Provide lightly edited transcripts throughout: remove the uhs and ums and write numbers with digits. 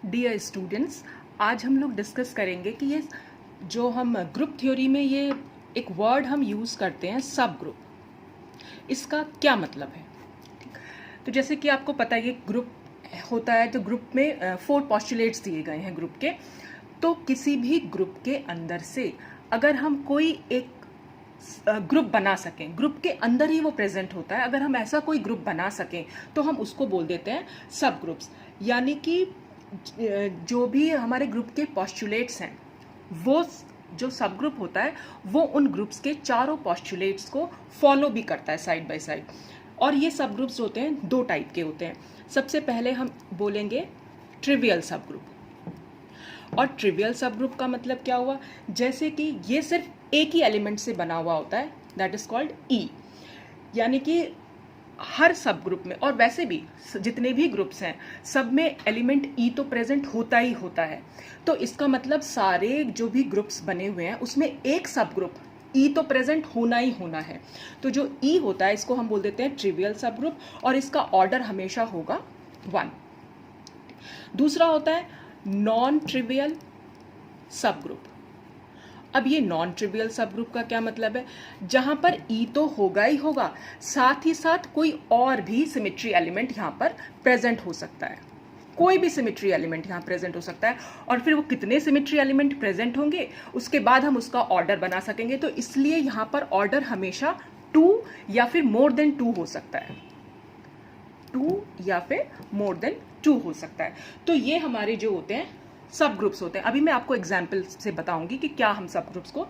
Dear students, आज हम लोग डिस्कस करेंगे कि ये जो हम ग्रुप थ्योरी में ये एक वर्ड हम यूज़ करते हैं सब ग्रुप, इसका क्या मतलब है। तो जैसे कि आपको पता है कि ग्रुप होता है तो ग्रुप में 4 पोस्टुलेट्स दिए गए हैं ग्रुप के। तो किसी भी ग्रुप के अंदर से अगर हम कोई एक ग्रुप बना सकें, ग्रुप के अंदर ही वो प्रेजेंट होता है, अगर हम ऐसा कोई ग्रुप बना सकें तो हम उसको बोल देते हैं सब ग्रुप्स। यानी कि जो भी हमारे ग्रुप के पोस्टुलेट्स हैं, वो जो सब ग्रुप होता है वो उन ग्रुप्स के चारों पोस्टुलेट्स को फॉलो भी करता है साइड बाय साइड। और ये सब ग्रुप्स होते हैं 2 टाइप के होते हैं। सबसे पहले हम बोलेंगे ट्रिवियल सब ग्रुप। और ट्रिवियल सब ग्रुप का मतलब क्या हुआ, जैसे कि ये सिर्फ एक ही एलिमेंट से बना हुआ होता है, दैट इज कॉल्ड ई। यानी कि हर सब ग्रुप में, और वैसे भी जितने भी ग्रुप्स हैं सब में एलिमेंट ई तो प्रेजेंट होता ही होता है। तो इसका मतलब सारे जो भी ग्रुप्स बने हुए हैं उसमें एक सब ग्रुप ई तो प्रेजेंट होना ही होना है। तो जो ई होता है इसको हम बोल देते हैं ट्रिवियल सब ग्रुप, और इसका ऑर्डर हमेशा होगा 1। दूसरा होता है नॉन ट्रिवियल सब ग्रुप। अब ये नॉन ट्रिवियल सब ग्रुप का क्या मतलब है, जहां पर ई तो होगा ही होगा, साथ ही साथ कोई और भी सिमेट्री एलिमेंट यहां पर प्रेजेंट हो सकता है। कोई भी सिमेट्री एलिमेंट यहां प्रेजेंट हो सकता है, और फिर वो कितने सिमेट्री एलिमेंट प्रेजेंट होंगे उसके बाद हम उसका ऑर्डर बना सकेंगे। तो इसलिए यहां पर ऑर्डर हमेशा 2 या फिर मोर देन 2 हो सकता है, 2 या फिर मोर देन 2 हो सकता है। तो ये हमारे जो होते हैं सब ग्रुप्स होते हैं। अभी मैं आपको एग्जाम्पल से बताऊंगी कि क्या हम सब ग्रुप्स को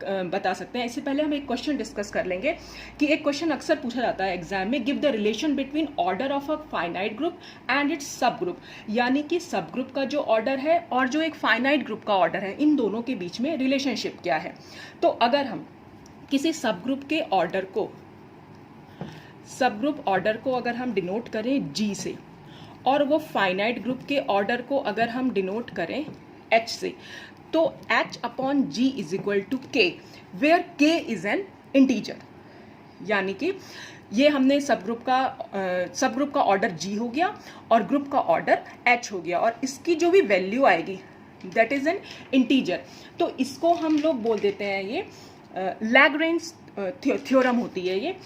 बता सकते हैं। इससे पहले हम एक क्वेश्चन डिस्कस कर लेंगे कि एक क्वेश्चन अक्सर पूछा जाता है एग्जाम में, give the relation between order of a finite group and it's सब ग्रुप। यानी कि सब ग्रुप का जो ऑर्डर है और जो एक फाइनाइट ग्रुप का ऑर्डर है, इन दोनों के बीच में रिलेशनशिप क्या है। तो अगर हम किसी सब ग्रुप के ऑर्डर को, सब ग्रुप ऑर्डर को अगर हम डिनोट करें जी से, और वो फाइनाइट ग्रुप के ऑर्डर को अगर हम डिनोट करें एच से, तो H upon G is equal to K, where K is an integer. यानी कि ये हमने सब ग्रुप का ऑर्डर जी हो गया और ग्रुप का ऑर्डर एच हो गया, और इसकी जो भी वैल्यू आएगी दैट इज एन इंटीजर। तो इसको हम लोग बोल देते हैं, ये लैग्रेंज थ्योरम होती है ये।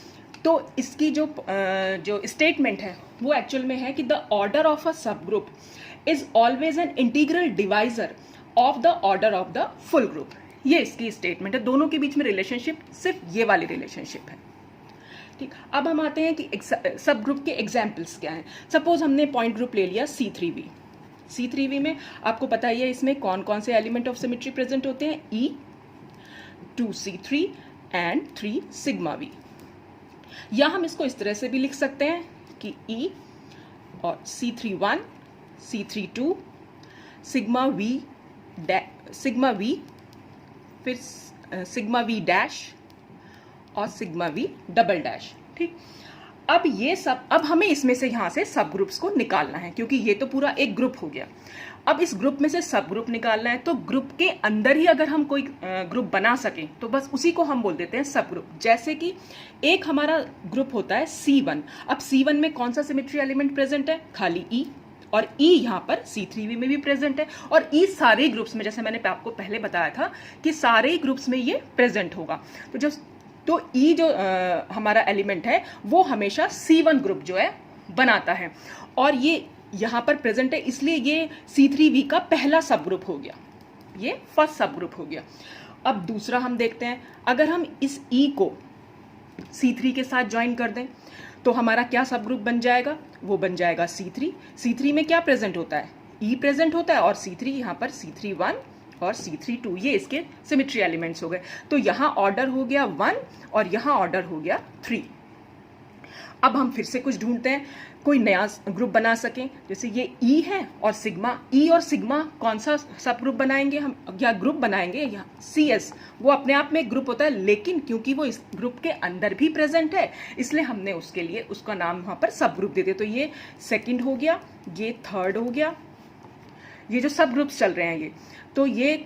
तो इसकी जो स्टेटमेंट है वो एक्चुअल में है कि द ऑर्डर ऑफ अ सब group is always an integral divisor of the order of the full group. ये इसकी स्टेटमेंट है। दोनों के बीच में रिलेशनशिप सिर्फ ये वाली रिलेशनशिप है। ठीक, अब हम आते हैं कि सब ग्रुप के एग्जाम्पल्स क्या हैं। सपोज हमने पॉइंट ग्रुप ले लिया C3V। C3V में आपको पता ही है इसमें कौन कौन से एलिमेंट ऑफ सिमेट्री प्रेजेंट होते हैं, E, 2C3 and 3 sigma V। या हम इसको इस तरह से भी लिख सकते हैं कि E और C31, C32, सिग्मा V, फिर सिग्मा V डैश और सिग्मा V डबल डैश। ठीक, अब हमें इसमें से यहां से सब ग्रुप्स को निकालना है, क्योंकि ये तो पूरा एक ग्रुप हो गया। अब इस ग्रुप में से सब ग्रुप निकालना है, तो ग्रुप के अंदर ही अगर हम कोई ग्रुप बना सकें तो बस उसी को हम बोल देते हैं सब ग्रुप। जैसे कि एक हमारा ग्रुप होता है C1। अब C1 में कौन सा सिमेट्री एलिमेंट प्रेजेंट है, खाली E, और E यहाँ पर C3V में भी प्रेजेंट है, और E सारे ग्रुप्स में, जैसे मैंने आपको पहले बताया था कि सारे ग्रुप्स में ये प्रेजेंट होगा। तो E जो हमारा एलिमेंट है वो हमेशा C1 ग्रुप जो है बनाता है, और ये यहाँ पर प्रेजेंट है, इसलिए ये C3V का पहला सब ग्रुप हो गया, ये फर्स्ट सब ग्रुप हो गया। अब दूसरा हम देखते हैं, अगर हम इस E को C3 के साथ ज्वाइन कर दें तो हमारा क्या सब ग्रुप बन जाएगा, वो बन जाएगा C3। C3 में क्या प्रेजेंट होता है, E प्रेजेंट होता है, और C3 यहाँ पर C31 और C32 ये इसके सिमेट्री एलिमेंट्स हो गए। तो यहाँ ऑर्डर हो गया 1 और यहाँ ऑर्डर हो गया 3। अब हम फिर से कुछ ढूंढते हैं, कोई नया ग्रुप बना सकें। जैसे ये E है और सिग्मा, E और सिग्मा कौन सा सब ग्रुप बनाएंगे हम, या ग्रुप बनाएंगे, या CS, वो अपने आप में एक ग्रुप होता है, लेकिन क्योंकि वो इस ग्रुप के अंदर भी प्रेजेंट है इसलिए हमने उसके लिए उसका नाम वहां पर सब ग्रुप दे दिया। तो ये सेकंड हो गया, ये थर्ड हो गया, ये जो सब ग्रुप्स चल रहे हैं ये, तो ये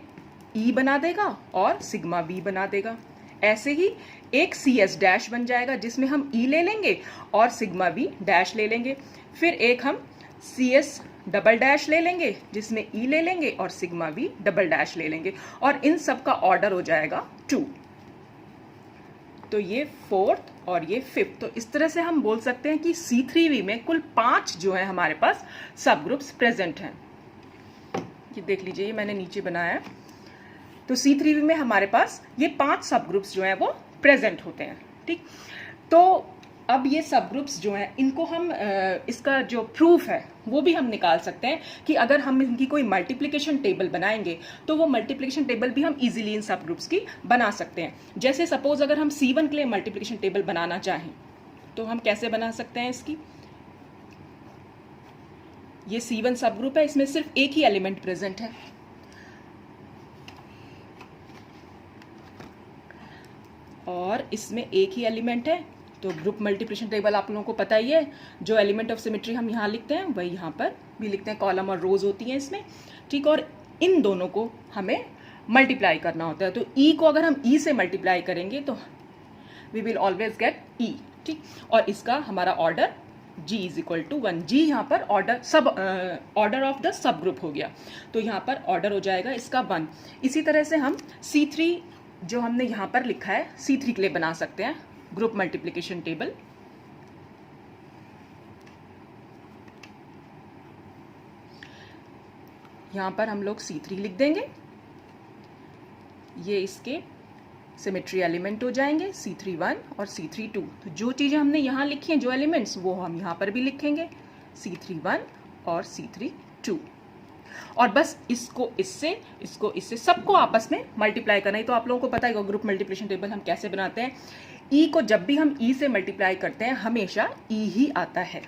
E बना देगा और सिग्मा V बना देगा। ऐसे ही एक CS डैश बन जाएगा जिसमें हम E ले लेंगे और सिग्मा V डैश ले लेंगे। फिर एक हम CS डबल डैश ले लेंगे, जिसमें ई ले लेंगे, और सिग्मा वी डबल डैश ले लेंगे, और इन सब का ऑर्डर हो जाएगा 2। तो ये 4th और ये 5th। तो इस तरह से हम बोल सकते हैं कि C3V में कुल 5 जो है हमारे पास सब ग्रुप्स प्रेजेंट हैं। ये देख लीजिए, ये मैंने नीचे बनाया है। तो C3V में हमारे पास ये 5 सब ग्रुप्स जो हैं वो प्रेजेंट होते हैं। ठीक, तो अब ये सब ग्रुप्स जो हैं इनको हम इसका जो प्रूफ है वो भी हम निकाल सकते हैं कि अगर हम इनकी कोई मल्टीप्लिकेशन टेबल बनाएंगे तो वो मल्टीप्लिकेशन टेबल भी हम इजीली इन सब ग्रुप्स की बना सकते हैं। जैसे सपोज अगर हम C1 के लिए मल्टीप्लिकेशन टेबल बनाना चाहें तो हम कैसे बना सकते हैं इसकी। ये C1 सब ग्रुप है, इसमें सिर्फ एक ही एलिमेंट प्रेजेंट है, और इसमें एक ही एलिमेंट है। तो ग्रुप मल्टीप्लिकेशन टेबल आप लोगों को पता ही है, जो एलिमेंट ऑफ सिमेट्री हम यहाँ लिखते हैं वही यहाँ पर भी लिखते हैं, कॉलम और रोज होती हैं इसमें। ठीक, और इन दोनों को हमें मल्टीप्लाई करना होता है। तो ई को अगर हम ई से मल्टीप्लाई करेंगे तो we will always get E. ठीक, और इसका हमारा order G is equal to 1। G यहाँ पर order of the subgroup हो गया, तो यहाँ पर ऑर्डर हो जाएगा इसका 1। इसी तरह से हम C3 जो हमने यहाँ पर लिखा है C3 के लिए बना सकते हैं ग्रुप मल्टीप्लिकेशन टेबल। यहाँ पर हम लोग C3 लिख देंगे, ये इसके सिमेट्री एलिमेंट हो जाएंगे C31 और C32। तो जो चीज़ें हमने यहाँ लिखी हैं, जो एलिमेंट्स, वो हम यहाँ पर भी लिखेंगे C31 और C32। और बस इसको इससे सबको आपस में मल्टीप्लाई करना है। तो आप लोगों को पता है ग्रुप मल्टीप्लिकेशन टेबल हम कैसे बनाते हैं। ई को जब भी हम ई से मल्टीप्लाई करते हैं हमेशा ई ही आता है,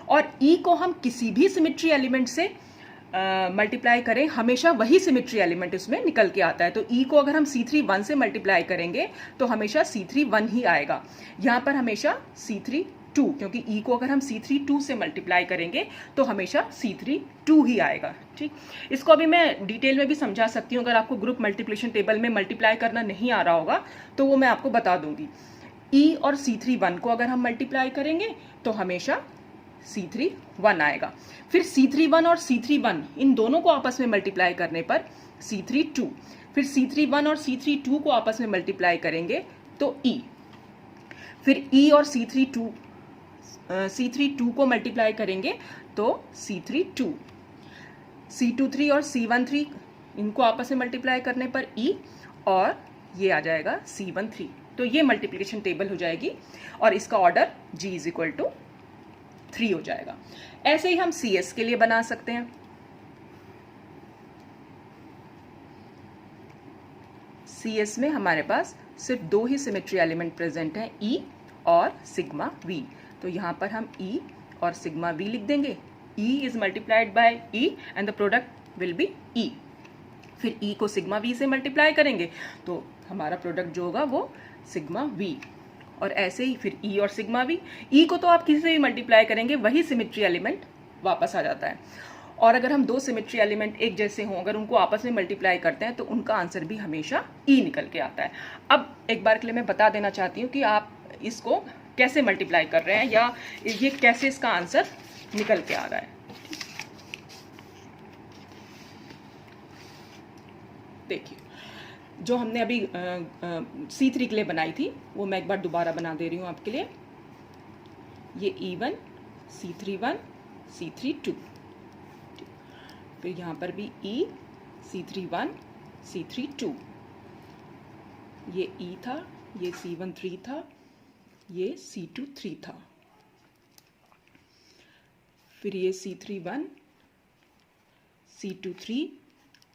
और ई को हम किसी भी सिमेट्री एलिमेंट से मल्टीप्लाई करें हमेशा वही सिमेट्री एलिमेंट इसमें निकल के आता है। तो ई को अगर हम C31 से मल्टीप्लाई करेंगे तो हमेशा C31 ही आएगा, यहाँ पर हमेशा C32, क्योंकि ई को अगर हम C32 से मल्टीप्लाई करेंगे तो हमेशा C32 ही आएगा। ठीक, इसको अभी मैं डिटेल में भी समझा सकती हूँ, अगर आपको ग्रुप मल्टीप्लिकेशन टेबल में मल्टीप्लाई करना नहीं आ रहा होगा तो वो मैं आपको बता दूंगी। ई और C31 को अगर हम मल्टीप्लाई करेंगे तो हमेशा C31 आएगा। फिर C31 और C31 इन दोनों को आपस में मल्टीप्लाई करने पर C32, फिर C31 और C32 को आपस में मल्टीप्लाई करेंगे तो E, फिर E और C32 को मल्टीप्लाई करेंगे तो C32, C23 और C13 इनको आपस में मल्टीप्लाई करने पर E, और ये आ जाएगा C13। तो ये मल्टीप्लिकेशन टेबल हो जाएगी और इसका order G is equal to 3 हो जाएगा। ऐसे ही हम CS के लिए बना सकते हैं। CS में हमारे पास सिर्फ 2 ही सिमेट्री एलिमेंट प्रेजेंट हैं, E और सिग्मा V। तो यहाँ पर हम E और सिग्मा V लिख देंगे। E is multiplied by E and the product will be E। फिर E को सिग्मा V से मल्टीप्लाई करेंगे तो हमारा प्रोडक्ट जो होगा वो सिग्मा V, और ऐसे ही फिर E और सिग्मा V। E को तो आप किसी से भी मल्टीप्लाई करेंगे वही सिमेट्री एलिमेंट वापस आ जाता है, और अगर हम 2 सिमेट्री एलिमेंट एक जैसे हों, अगर उनको आपस में मल्टीप्लाई करते हैं तो उनका आंसर भी हमेशा E निकल के आता है। अब एक बार के लिए मैं बता देना चाहती हूँ कि आप इसको कैसे मल्टीप्लाई कर रहे हैं या ये कैसे इसका आंसर निकल के आ रहा है। देखिए, जो हमने अभी C3 के लिए बनाई थी वो मैं एक बार दोबारा बना दे रही हूँ आपके लिए। ये E1, C31, C32, फिर यहाँ पर भी E, C31, C32, ये E था, ये C13 था, ये C23 था, फिर ये C31, C23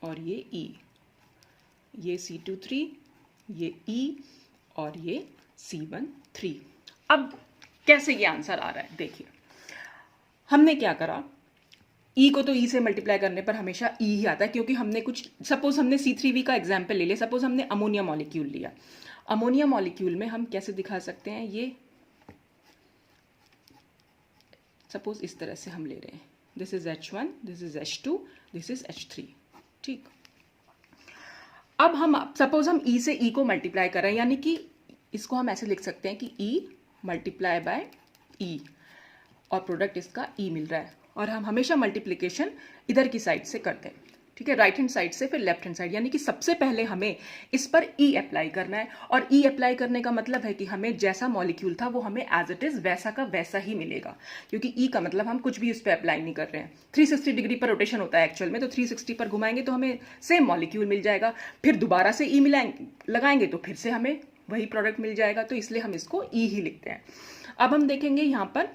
और ये E, ये C23, ये E और ये C13। अब कैसे ये आंसर आ रहा है देखिए, हमने क्या करा, E को तो E से मल्टीप्लाई करने पर हमेशा E ही आता है, क्योंकि हमने कुछ, सपोज हमने C3V का एग्जाम्पल ले लिया, सपोज हमने अमोनिया मॉलिक्यूल लिया। अमोनिया मॉलिक्यूल में हम कैसे दिखा सकते हैं, ये सपोज इस तरह से हम ले रहे हैं, this is H1, this is H2, this is H3। ठीक, अब हम सपोज हम E से E को मल्टीप्लाई कर रहे हैं, यानी कि इसको हम ऐसे लिख सकते हैं कि E मल्टीप्लाई बाय E, और प्रोडक्ट इसका E मिल रहा है। और हम हमेशा मल्टीप्लिकेशन इधर की साइड से करते हैं, ठीक है, राइट हैंड साइड से फिर लेफ्ट हैंड साइड, यानी कि सबसे पहले हमें इस पर ई अप्लाई करना है। और ई अप्लाई करने का मतलब है कि हमें जैसा मॉलिक्यूल था वो हमें एज इट इज वैसा का वैसा ही मिलेगा, क्योंकि ई का मतलब हम कुछ भी उस पर अप्लाई नहीं कर रहे हैं। 360 डिग्री पर रोटेशन होता है एक्चुअल में, तो 360 पर घुमाएंगे तो हमें सेम मॉलिक्यूल मिल जाएगा, फिर दोबारा से ई लगाएंगे तो फिर से हमें वही प्रोडक्ट मिल जाएगा, तो इसलिए हम इसको ई ही लिखते हैं। अब हम देखेंगे यहाँ पर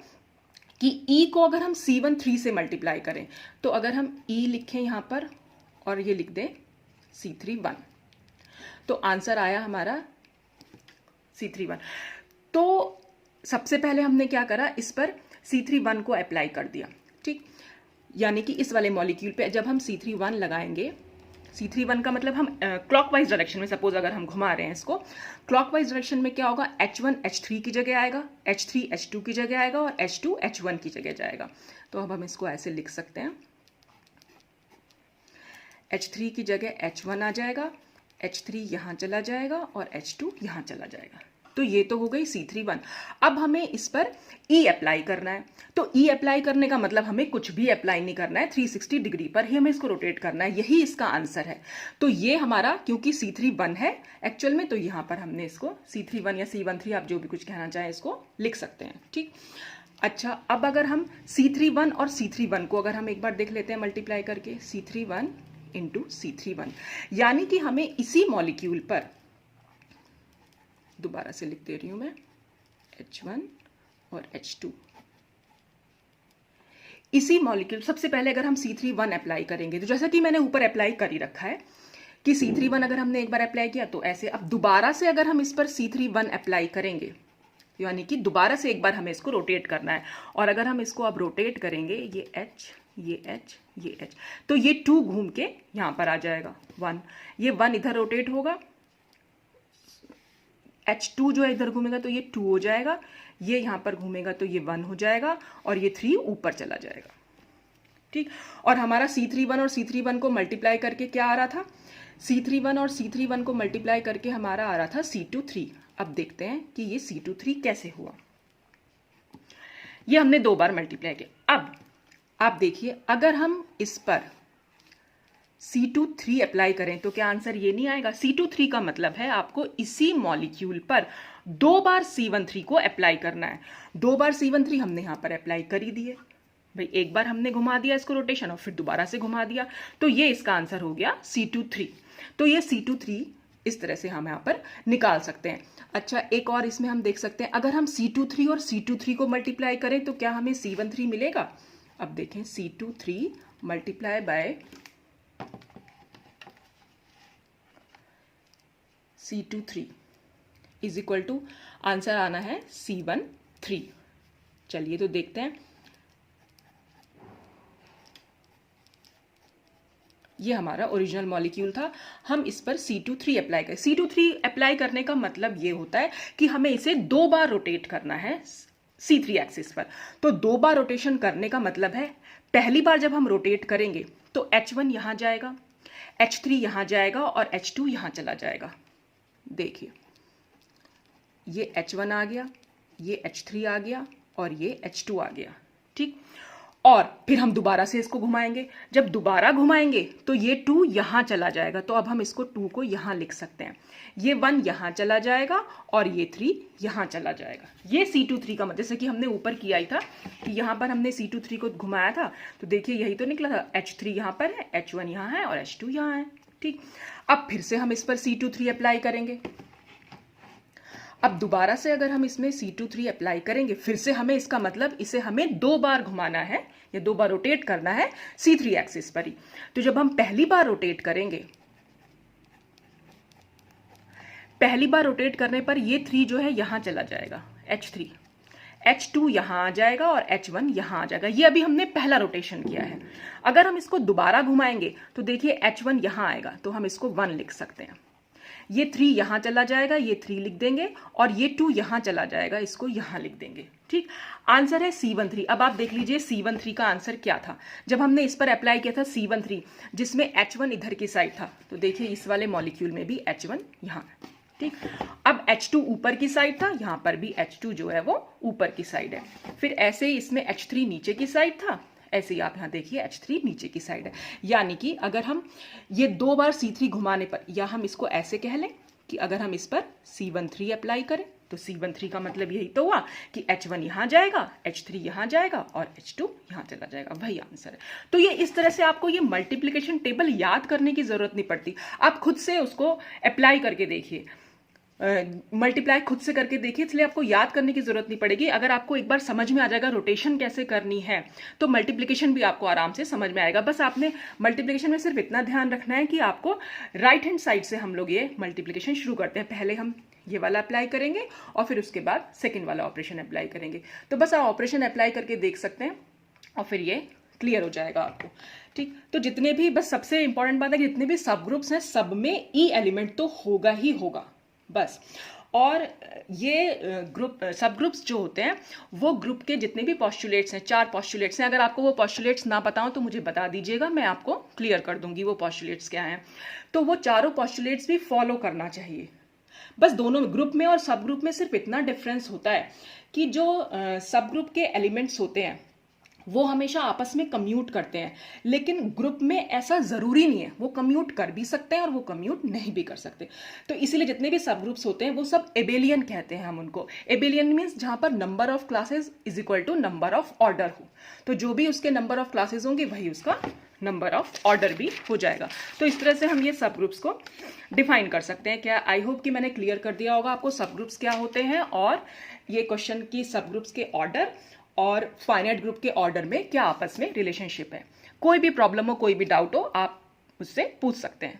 कि ई को अगर हम C13 से मल्टीप्लाई करें, तो अगर हम ई लिखें यहाँ पर और ये लिख दें C31, तो आंसर आया हमारा C31। तो सबसे पहले हमने क्या करा, इस पर C31 को अप्लाई कर दिया, ठीक, यानी कि इस वाले मॉलिक्यूल पे जब हम C31 लगाएंगे, C31 का मतलब हम क्लॉकवाइज डायरेक्शन में, सपोज अगर हम घुमा रहे हैं इसको क्लॉकवाइज डायरेक्शन में, क्या होगा, H1 H3 की जगह आएगा, H3 H2 की जगह आएगा और H2 H1 की जगह जाएगा। तो अब हम इसको ऐसे लिख सकते हैं, H3 की जगह H1 आ जाएगा, H3 यहाँ चला जाएगा और H2 यहाँ चला जाएगा। तो ये तो हो गई C31। अब हमें इस पर E अप्लाई करना है। तो E अप्लाई करने का मतलब हमें कुछ भी अप्लाई नहीं करना है, 360 डिग्री पर ही हमें इसको रोटेट करना है, यही इसका आंसर है। तो ये हमारा, क्योंकि C31 है एक्चुअल में, तो यहाँ पर हमने इसको C31 या C13, आप जो भी कुछ कहना चाहें, इसको लिख सकते हैं, ठीक। अच्छा, अब अगर हम C31 और C31 को अगर हम एक बार देख लेते हैं मल्टीप्लाई करके, C31 इंटू C31, यानी कि हमें इसी मॉलिक्यूल पर, दोबारा से लिख दे रही हूं मैं, H1 और H2, इसी मॉलिक्यूल, सबसे पहले अगर हम C31 अप्लाई करेंगे, तो जैसा कि मैंने ऊपर अप्लाई कर ही रखा है कि C31 अगर हमने एक बार अप्लाई किया तो ऐसे, अब दोबारा से अगर हम इस पर C31 अप्लाई करेंगे, यानी कि दोबारा से एक बार हमें इसको रोटेट करना है, और अगर हम इसको अब रोटेट करेंगे, ये H, ये H, ये H, तो ये 2 घूम के यहां पर आ जाएगा 1, ये 1 इधर रोटेट होगा, H2 जो है इधर घूमेगा तो ये 2 हो जाएगा, ये यहां पर घूमेगा तो ये 1 हो जाएगा, और ये 3 ऊपर चला जाएगा, ठीक। और हमारा C31 और C31 को मल्टीप्लाई करके क्या आ रहा था, C31 और C31 को मल्टीप्लाई करके हमारा आ रहा था C23। अब देखते हैं कि ये C23 कैसे हुआ। ये हमने 2 बार मल्टीप्लाई किया। अब आप देखिए, अगर हम इस पर C23 अप्लाई करें तो क्या आंसर ये नहीं आएगा। C23 का मतलब है आपको इसी मॉलिक्यूल पर 2 बार C13 को अप्लाई करना है। 2 बार C13 हमने यहां पर अप्लाई कर ही दिए भाई, एक बार हमने घुमा दिया इसको रोटेशन और फिर दोबारा से घुमा दिया, तो ये इसका आंसर हो गया C23। तो ये C23 इस तरह से हम यहां पर निकाल सकते हैं। अच्छा, एक और इसमें हम देख सकते हैं, अगर हम C23 और C23 को मल्टीप्लाई करें तो क्या हमें C13 मिलेगा। अब देखें, C23 multiply by C23 is equal to, answer आना है C13। चलिए तो देखते हैं, ये हमारा ओरिजिनल मॉलिक्यूल था, हम इस पर C23 अप्लाई करें। C23 अप्लाई करने का मतलब ये होता है कि हमें इसे 2 बार रोटेट करना है C3 एक्सिस पर। तो 2 बार रोटेशन करने का मतलब है, पहली बार जब हम रोटेट करेंगे तो H1 यहां जाएगा, H3 यहां जाएगा और H2 यहां चला जाएगा। देखिए, ये H1 आ गया, ये H3 आ गया और ये H2 आ गया, ठीक। और फिर हम दोबारा से इसको घुमाएंगे, जब दोबारा घुमाएंगे तो ये 2 यहां चला जाएगा, तो अब हम इसको 2 को यहां लिख सकते हैं। ये 1 यहां चला जाएगा और ये 3 यहां चला जाएगा। ये C23 का मतलब, जैसे कि हमने ऊपर किया ही था कि यहां पर हमने C23 को घुमाया था, तो देखिए यही तो निकला था, H3 यहां पर है, H1 यहां है और H2 यहां है, ठीक। अब फिर से हम इस पर C23 अप्लाई करेंगे। अब दोबारा से अगर हम इसमें C23 अप्लाई करेंगे, फिर से हमें इसका मतलब इसे हमें 2 बार घुमाना है या 2 बार रोटेट करना है C3 एक्सिस पर ही। तो जब हम पहली बार रोटेट करेंगे, पहली बार रोटेट करने पर ये 3 जो है यहां चला जाएगा, H3, H2 यहां आ जाएगा और H1 यहां आ जाएगा। ये अभी हमने पहला रोटेशन किया है। अगर हम इसको दोबारा घुमाएंगे तो देखिए H1 यहां आएगा, तो हम इसको 1 लिख सकते हैं। ये 3 यहां चला जाएगा, ये 3 लिख देंगे, और ये 2 यहां चला जाएगा, इसको यहां लिख देंगे, ठीक। आंसर है C13। अब आप देख लीजिए C13 का आंसर क्या था। जब हमने इस पर अप्लाई किया था C13, जिसमें H1 इधर की साइड था, तो देखिए इस वाले मॉलिक्यूल में भी H1 यहां है, ठीक। अब H2 ऊपर की साइड था, यहां पर भी H2 जो है वो ऊपर की साइड है। फिर ऐसे ही इसमें H3 नीचे की साइड था, ऐसे ही आप यहाँ देखिए H3 नीचे की साइड है, यानी कि अगर हम ये 2 बार C3 घुमाने पर, या हम इसको ऐसे कह लें कि अगर हम इस पर C13 अप्लाई करें तो C13 का मतलब यही तो हुआ कि H1 यहाँ जाएगा, H3 यहाँ जाएगा और H2 यहाँ चला जाएगा, वही आंसर है। तो ये इस तरह से आपको ये मल्टीप्लिकेशन टेबल याद करने की जरूरत नहीं पड़ती, आप खुद से उसको अप्लाई करके देखिए, मल्टीप्लाई खुद से करके देखिए, इसलिए आपको याद करने की जरूरत नहीं पड़ेगी। अगर आपको एक बार समझ में आ जाएगा रोटेशन कैसे करनी है तो मल्टीप्लिकेशन भी आपको आराम से समझ में आएगा। बस आपने मल्टीप्लिकेशन में सिर्फ इतना ध्यान रखना है कि आपको राइट हैंड साइड से हम लोग ये मल्टीप्लिकेशन शुरू करते हैं। पहले हम ये वाला अप्लाई करेंगे और फिर उसके बाद सेकेंड वाला ऑपरेशन अप्लाई करेंगे। तो बस आप ऑपरेशन अप्लाई करके देख सकते हैं और फिर ये क्लियर हो जाएगा आपको। ठीक, तो जितने भी, बस सबसे इंपॉर्टेंट बात है कि जितने भी सब ग्रुप्स हैं सब में ई एलिमेंट तो होगा ही होगा बस। और ये ग्रुप सब ग्रुप्स जो होते हैं वो ग्रुप के जितने भी पॉस्टुलेट्स हैं, 4 पॉस्टुलेट्स हैं, अगर आपको वो पॉस्टुलेट्स ना बताऊं तो मुझे बता दीजिएगा, मैं आपको क्लियर कर दूंगी वो पॉस्टुलेट्स क्या हैं। तो वो चारों पॉस्टुलेट्स भी फॉलो करना चाहिए। बस दोनों ग्रुप में और सब ग्रुप में सिर्फ इतना डिफरेंस होता है कि जो सब ग्रुप के एलिमेंट्स होते हैं वो हमेशा आपस में कम्यूट करते हैं, लेकिन ग्रुप में ऐसा जरूरी नहीं है, वो कम्यूट कर भी सकते हैं और वो कम्यूट नहीं भी कर सकते। तो इसीलिए जितने भी सब ग्रुप्स होते हैं वो सब एबेलियन कहते हैं हम उनको। एबेलियन मीन्स जहां पर number of classes is equal to number of order हो, तो जो भी उसके नंबर ऑफ क्लासेस होंगे वही उसका नंबर ऑफ ऑर्डर भी हो जाएगा। तो इस तरह से हम ये सब ग्रुप्स को डिफाइन कर सकते हैं। क्या आई होप कि मैंने क्लियर कर दिया होगा आपको सब ग्रुप्स क्या होते हैं और ये क्वेश्चन की सब ग्रुप्स के ऑर्डर और फाइनाइट ग्रुप के ऑर्डर में क्या आपस में रिलेशनशिप है। कोई भी प्रॉब्लम हो, कोई भी डाउट हो, आप मुझसे पूछ सकते हैं।